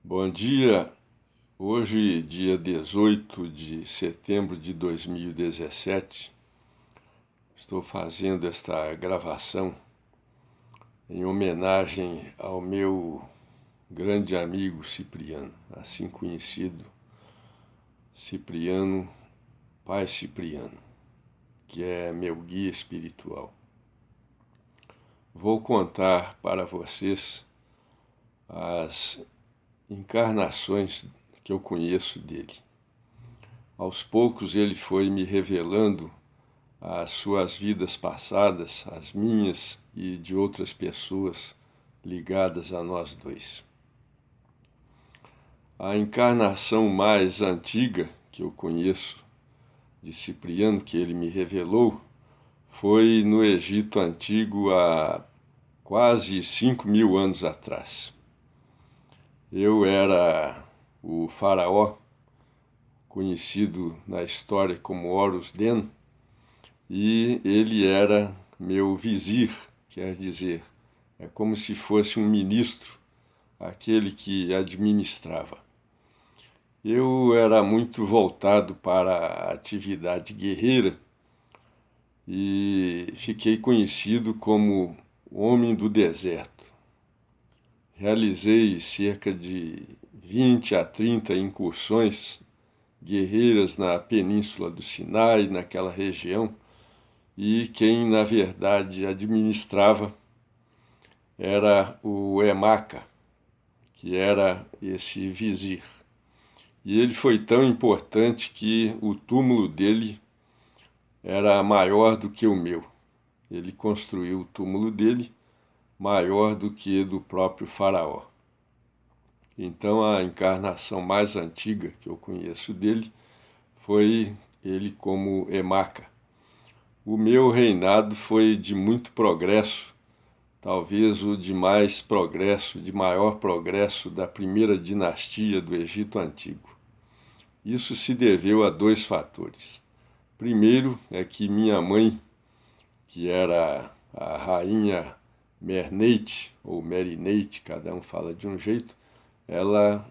Bom dia, hoje dia 18 de setembro de 2017, estou fazendo esta gravação em homenagem ao meu grande amigo Cipriano, assim conhecido Cipriano, Pai Cipriano, que é meu guia espiritual. Vou contar para vocês as encarnações que eu conheço dele. Aos poucos ele foi me revelando as suas vidas passadas, as minhas e de outras pessoas ligadas a nós dois. A encarnação mais antiga que eu conheço de Cipriano, que ele me revelou, foi no Egito Antigo há quase 5.000 anos atrás. Eu era o faraó, conhecido na história como Horus Den, e ele era meu vizir, quer dizer, é como se fosse um ministro, aquele que administrava. Eu era muito voltado para a atividade guerreira e fiquei conhecido como o Homem do Deserto. Realizei cerca de 20 a 30 incursões guerreiras na Península do Sinai, naquela região, e quem, na verdade, administrava era o Emaca, que era esse vizir. E ele foi tão importante que o túmulo dele era maior do que o meu. Ele construiu o túmulo dele maior do que do próprio faraó. Então a encarnação mais antiga que eu conheço dele foi ele como Emaca. O meu reinado foi de muito progresso, talvez o de mais progresso, de maior progresso da primeira dinastia do Egito Antigo. Isso se deveu a dois fatores. Primeiro é que minha mãe, que era a rainha Merneite, ou Merinate, cada um fala de um jeito, ela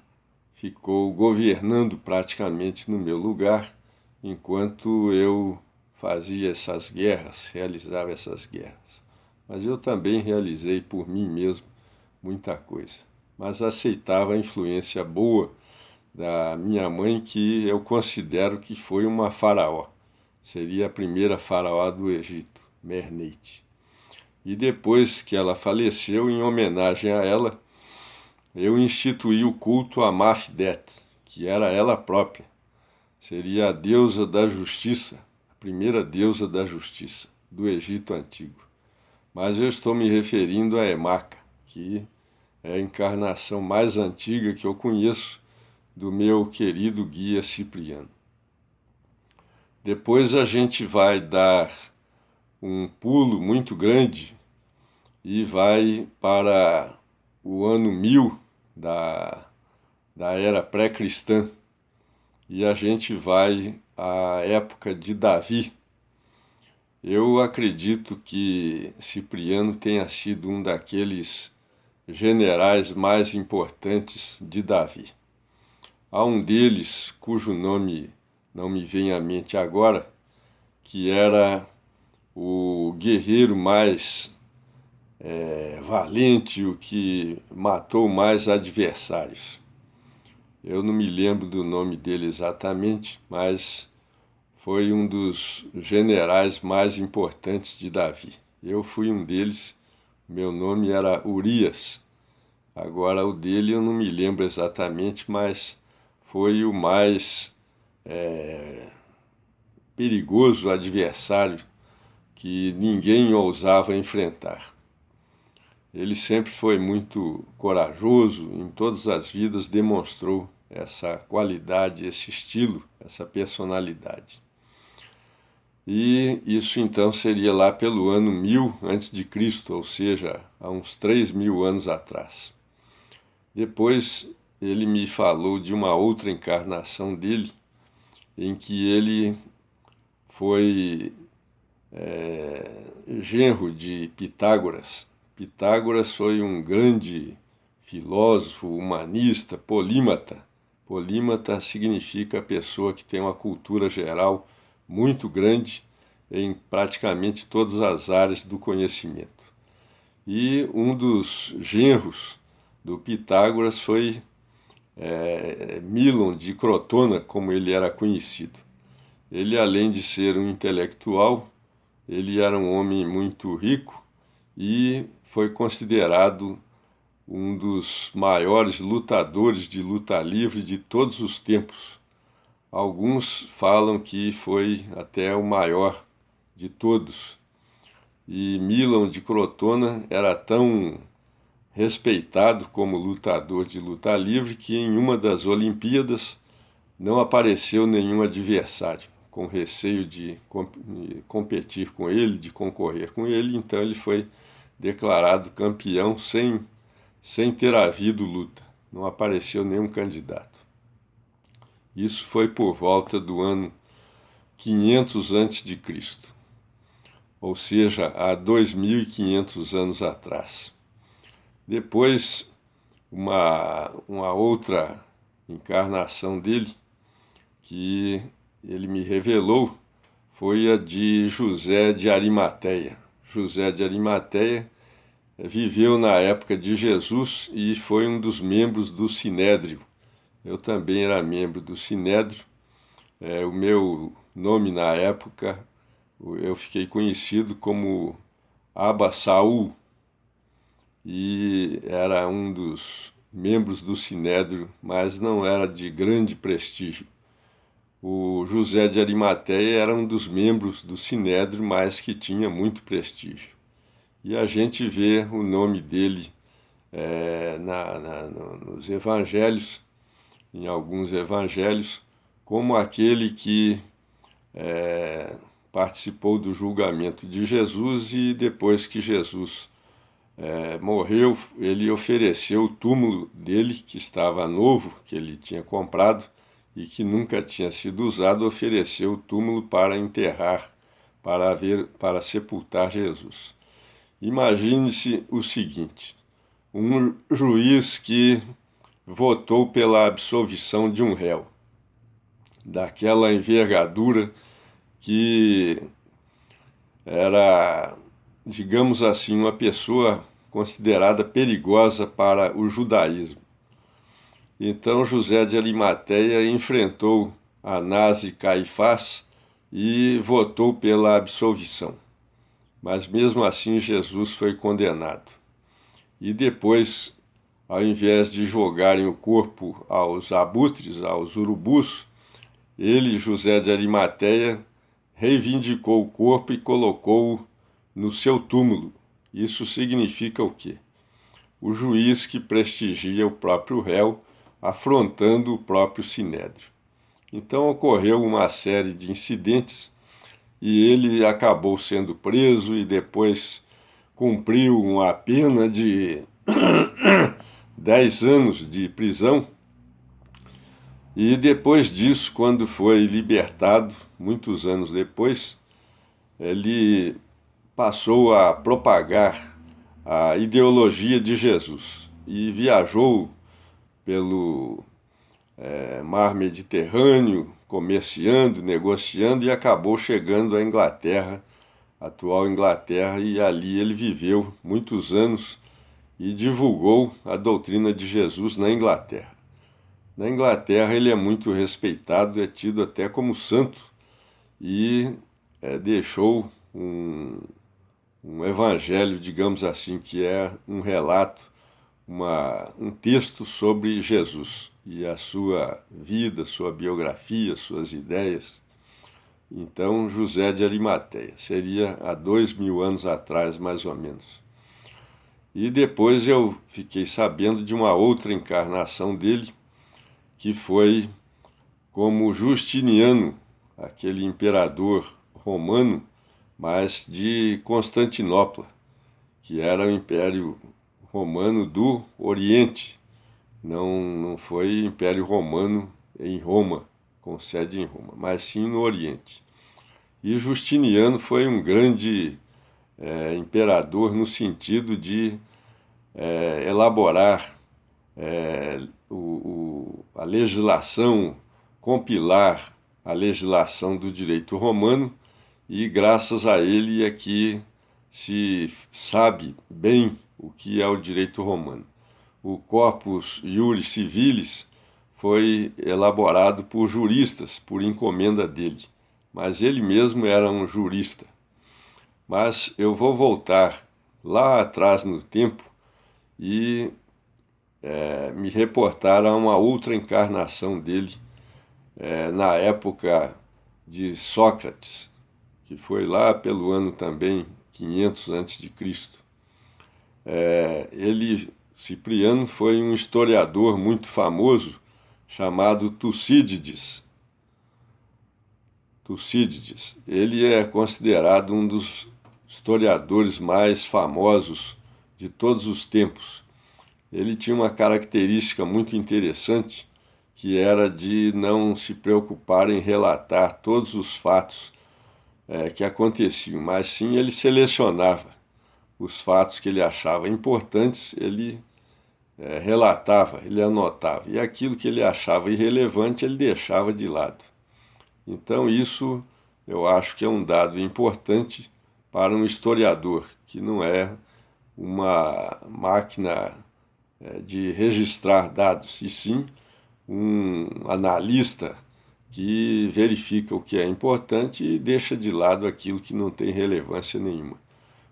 ficou governando praticamente no meu lugar, enquanto eu fazia essas guerras, realizava essas guerras. Mas eu também realizei por mim mesmo muita coisa. Mas aceitava a influência boa da minha mãe, que eu considero que foi uma faraó. Seria a primeira faraó do Egito, Mernate. E depois que ela faleceu, em homenagem a ela, eu instituí o culto a Mafdet, que era ela própria. Seria a deusa da justiça, a primeira deusa da justiça do Egito Antigo. Mas eu estou me referindo a Emaca, que é a encarnação mais antiga que eu conheço do meu querido guia Cipriano. Depois a gente vai dar um pulo muito grande e vai para o ano 1000 da era pré-cristã, e a gente vai à época de Davi. Eu acredito que Cipriano tenha sido um daqueles generais mais importantes de Davi. Há um deles, cujo nome não me vem à mente agora, que era o guerreiro mais valente, o que matou mais adversários. Eu não me lembro do nome dele exatamente, mas foi um dos generais mais importantes de Davi. Eu fui um deles, meu nome era Urias. Agora o dele eu não me lembro exatamente, mas foi o mais perigoso adversário que ninguém ousava enfrentar. Ele sempre foi muito corajoso, em todas as vidas demonstrou essa qualidade, esse estilo, essa personalidade. E isso então seria lá pelo ano 1000 a.C., ou seja, há uns 3.000 anos atrás. Depois ele me falou de uma outra encarnação dele, em que ele foi genro de Pitágoras. Pitágoras foi um grande filósofo, humanista, polímata. Polímata significa a pessoa que tem uma cultura geral muito grande em praticamente todas as áreas do conhecimento. E um dos genros do Pitágoras foi Milon de Crotona, como ele era conhecido. Ele, além de ser um intelectual, ele era um homem muito rico e foi considerado um dos maiores lutadores de luta livre de todos os tempos. Alguns falam que foi até o maior de todos. E Milon de Crotona era tão respeitado como lutador de luta livre que em uma das Olimpíadas não apareceu nenhum adversário, com receio de competir com ele, de concorrer com ele, então ele foi declarado campeão sem ter havido luta. Não apareceu nenhum candidato. Isso foi por volta do ano 500 a.C., ou seja, há 2.500 anos atrás. Depois, uma outra encarnação dele, que ele me revelou, foi a de José de Arimateia. José de Arimateia viveu na época de Jesus e foi um dos membros do Sinédrio. Eu também era membro do Sinédrio. O meu nome na época, eu fiquei conhecido como Abba Saul, e era um dos membros do Sinédrio, mas não era de grande prestígio. O José de Arimateia era um dos membros do Sinédrio, mas que tinha muito prestígio. E a gente vê o nome dele nos evangelhos, em alguns evangelhos, como aquele que participou do julgamento de Jesus, e depois que Jesus morreu, ele ofereceu o túmulo dele, que estava novo, que ele tinha comprado e que nunca tinha sido usado, ofereceu o túmulo para enterrar, para sepultar Jesus. Imagine-se o seguinte: um juiz que votou pela absolvição de um réu, daquela envergadura, que era, digamos assim, uma pessoa considerada perigosa para o judaísmo. Então José de Arimateia enfrentou Anás e Caifás e votou pela absolvição. Mas mesmo assim Jesus foi condenado. E depois, ao invés de jogarem o corpo aos abutres, aos urubus, ele, José de Arimateia, reivindicou o corpo e colocou-o no seu túmulo. Isso significa o quê? O juiz que prestigia o próprio réu, afrontando o próprio sinédrio. Então ocorreu uma série de incidentes e ele acabou sendo preso e depois cumpriu uma pena de 10 anos de prisão. E depois disso, quando foi libertado, muitos anos depois, ele passou a propagar a ideologia de Jesus e viajou pelo mar Mediterrâneo, comerciando, negociando, e acabou chegando à Inglaterra, atual Inglaterra, e ali ele viveu muitos anos e divulgou a doutrina de Jesus na Inglaterra. Na Inglaterra ele é muito respeitado, é tido até como santo, e deixou um evangelho, digamos assim, que é um relato, um texto sobre Jesus e a sua vida, sua biografia, suas ideias. Então, José de Arimateia seria há 2.000 anos atrás, mais ou menos. E depois eu fiquei sabendo de uma outra encarnação dele, que foi como Justiniano, aquele imperador romano, mas de Constantinopla, que era o Império Romano do Oriente. Não foi Império Romano em Roma, com sede em Roma, mas sim no Oriente. E Justiniano foi um grande imperador no sentido de elaborar a legislação, compilar a legislação do direito romano, e graças a ele é que se sabe bem o que é o direito romano. O Corpus Iuris Civilis foi elaborado por juristas, por encomenda dele, mas ele mesmo era um jurista. Mas eu vou voltar lá atrás no tempo e me reportar a uma outra encarnação dele, na época de Sócrates, que foi lá pelo ano também 500 a.C. Cipriano, foi um historiador muito famoso chamado Tucídides. Ele é considerado um dos historiadores mais famosos de todos os tempos. Ele tinha uma característica muito interessante, que era de não se preocupar em relatar todos os fatos que aconteciam, mas sim ele selecionava os fatos que ele achava importantes, ele relatava, ele anotava, e aquilo que ele achava irrelevante ele deixava de lado. Então isso eu acho que é um dado importante para um historiador, que não é uma máquina de registrar dados, e sim um analista que verifica o que é importante e deixa de lado aquilo que não tem relevância nenhuma.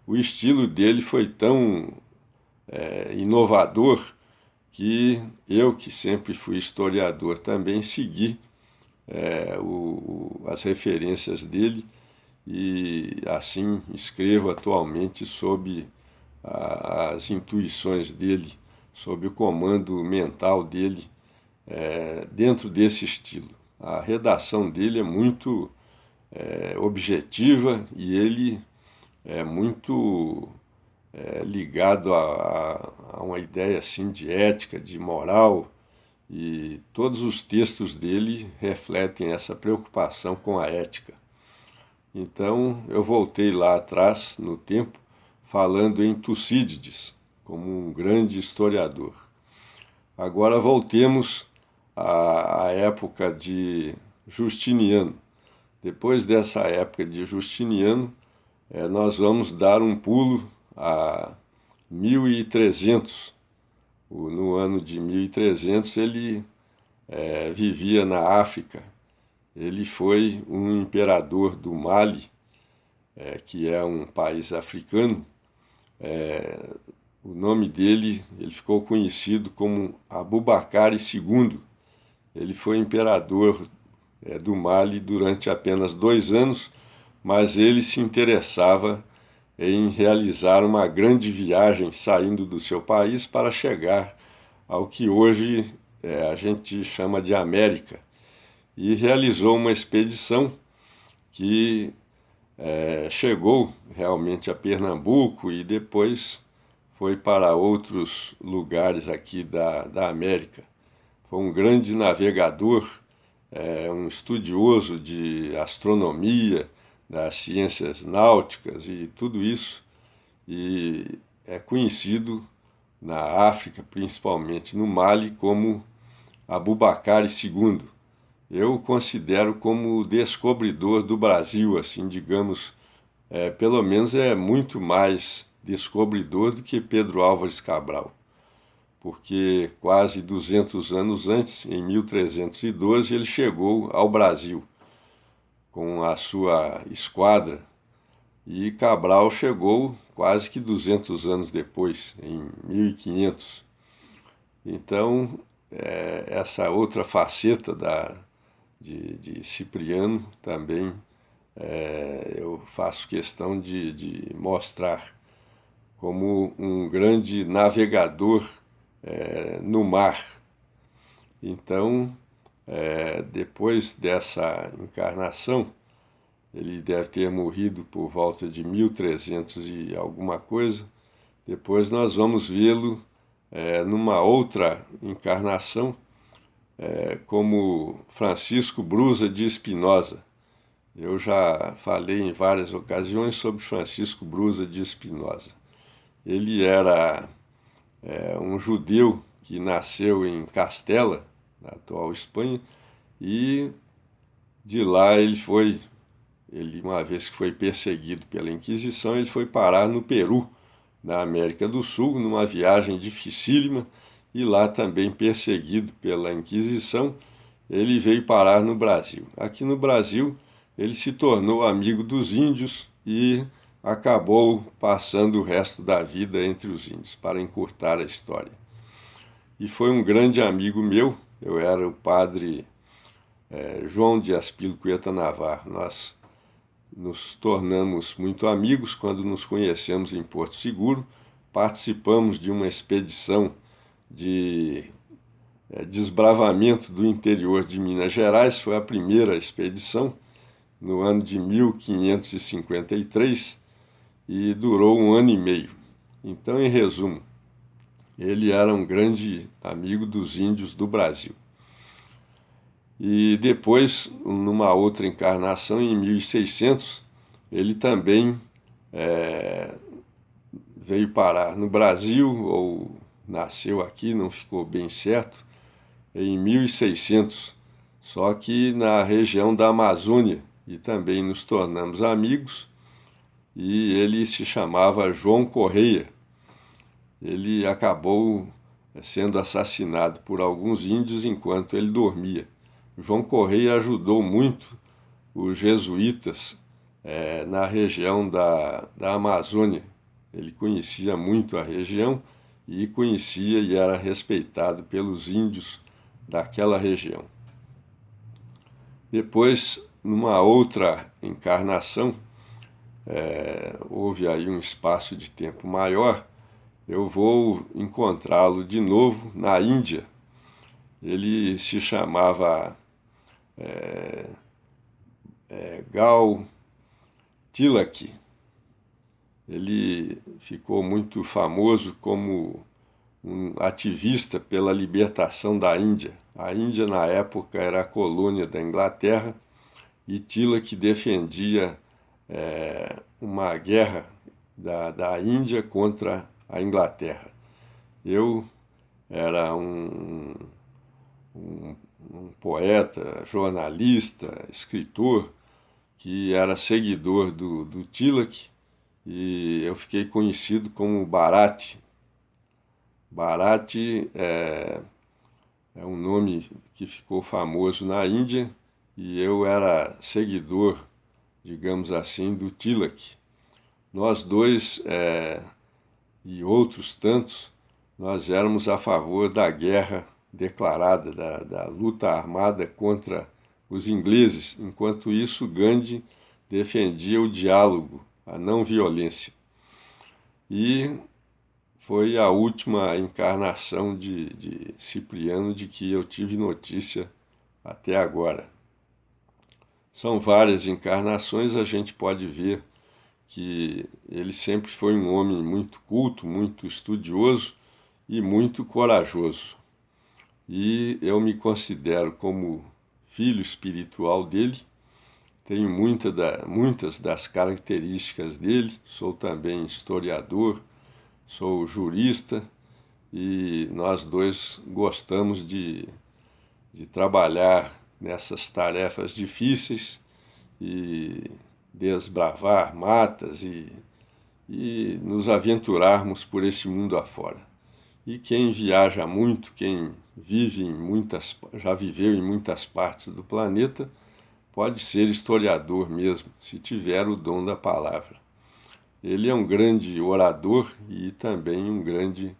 O estilo dele foi tão inovador que eu, que sempre fui historiador, também segui as referências dele, e assim escrevo atualmente sobre as intuições dele, sobre o comando mental dele dentro desse estilo. A redação dele é muito objetiva, e ele é muito ligado a uma ideia assim de ética, de moral, e todos os textos dele refletem essa preocupação com a ética. Então eu voltei lá atrás no tempo, falando em Tucídides como um grande historiador. Agora voltemos à época de Justiniano. Depois dessa época de Justiniano, nós vamos dar um pulo a 1300. No ano de 1300 ele vivia na África. Ele foi um imperador do Mali, que é um país africano. O nome dele, ele ficou conhecido como Abubakar II. Ele foi imperador do Mali durante apenas 2 anos, mas ele se interessava em realizar uma grande viagem saindo do seu país para chegar ao que hoje a gente chama de América, e realizou uma expedição que chegou realmente a Pernambuco e depois foi para outros lugares aqui da América. Foi um grande navegador, um estudioso de astronomia, das ciências náuticas e tudo isso, e é conhecido na África, principalmente no Mali, como Abubakar II. Eu o considero como o descobridor do Brasil, assim, digamos, pelo menos é muito mais descobridor do que Pedro Álvares Cabral, porque quase 200 anos antes, em 1312, ele chegou ao Brasil com a sua esquadra, e Cabral chegou quase que 200 anos depois, em 1500. Então, essa outra faceta de Cipriano também eu faço questão de mostrar como um grande navegador no mar. Então, depois dessa encarnação, ele deve ter morrido por volta de 1300 e alguma coisa. Depois nós vamos vê-lo numa outra encarnação, como Francisco Brusa de Espinosa. Eu já falei em várias ocasiões sobre Francisco Brusa de Espinosa. Ele era um judeu que nasceu em Castela, na atual Espanha, e de lá ele uma vez que foi perseguido pela Inquisição, ele foi parar no Peru, na América do Sul, numa viagem dificílima, e lá também perseguido pela Inquisição, ele veio parar no Brasil. Aqui no Brasil, ele se tornou amigo dos índios e acabou passando o resto da vida entre os índios, para encurtar a história. E foi um grande amigo meu, eu era o padre João de Aspilo-Cueta Navarro. Nós nos tornamos muito amigos quando nos conhecemos em Porto Seguro, participamos de uma expedição de desbravamento do interior de Minas Gerais, foi a primeira expedição, no ano de 1553, e durou 1 ano e meio. Então, em resumo, ele era um grande amigo dos índios do Brasil. E depois, numa outra encarnação, em 1600, ele também veio parar no Brasil, ou nasceu aqui, não ficou bem certo, em 1600, só que na região da Amazônia, e também nos tornamos amigos, e ele se chamava João Correia. Ele acabou sendo assassinado por alguns índios enquanto ele dormia. João Correia ajudou muito os jesuítas na região da Amazônia. Ele conhecia muito a região e conhecia e era respeitado pelos índios daquela região. Depois, numa outra encarnação, houve aí um espaço de tempo maior, eu vou encontrá-lo de novo na Índia. Ele se chamava Gau Tilak. Ele ficou muito famoso como um ativista pela libertação da Índia. A Índia, na época, era a colônia da Inglaterra, e Tilak defendia uma guerra da Índia contra a Inglaterra. Eu era um poeta, jornalista, escritor, que era seguidor do Tilak, e eu fiquei conhecido como Bharati. Bharati é um nome que ficou famoso na Índia, e eu era seguidor, digamos assim, do Tilak. Nós dois e outros tantos, nós éramos a favor da guerra declarada, da luta armada contra os ingleses. Enquanto isso, Gandhi defendia o diálogo, a não violência. E foi a última encarnação de Cipriano de que eu tive notícia até agora. São várias encarnações, a gente pode ver que ele sempre foi um homem muito culto, muito estudioso e muito corajoso. E eu me considero como filho espiritual dele, tenho muitas das características dele, sou também historiador, sou jurista, e nós dois gostamos de trabalhar nessas tarefas difíceis e desbravar matas e nos aventurarmos por esse mundo afora. E quem viaja muito, quem já viveu em muitas partes do planeta, pode ser historiador mesmo, se tiver o dom da palavra. Ele é um grande orador e também um grande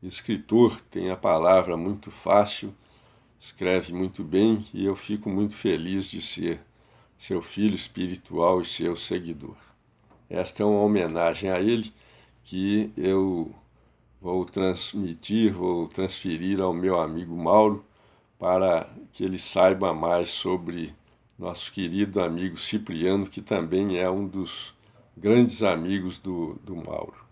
escritor, tem a palavra muito fácil, escreve muito bem, e eu fico muito feliz de ser seu filho espiritual e seu seguidor. Esta é uma homenagem a ele que eu vou transferir ao meu amigo Mauro, para que ele saiba mais sobre nosso querido amigo Cipriano, que também é um dos grandes amigos do Mauro.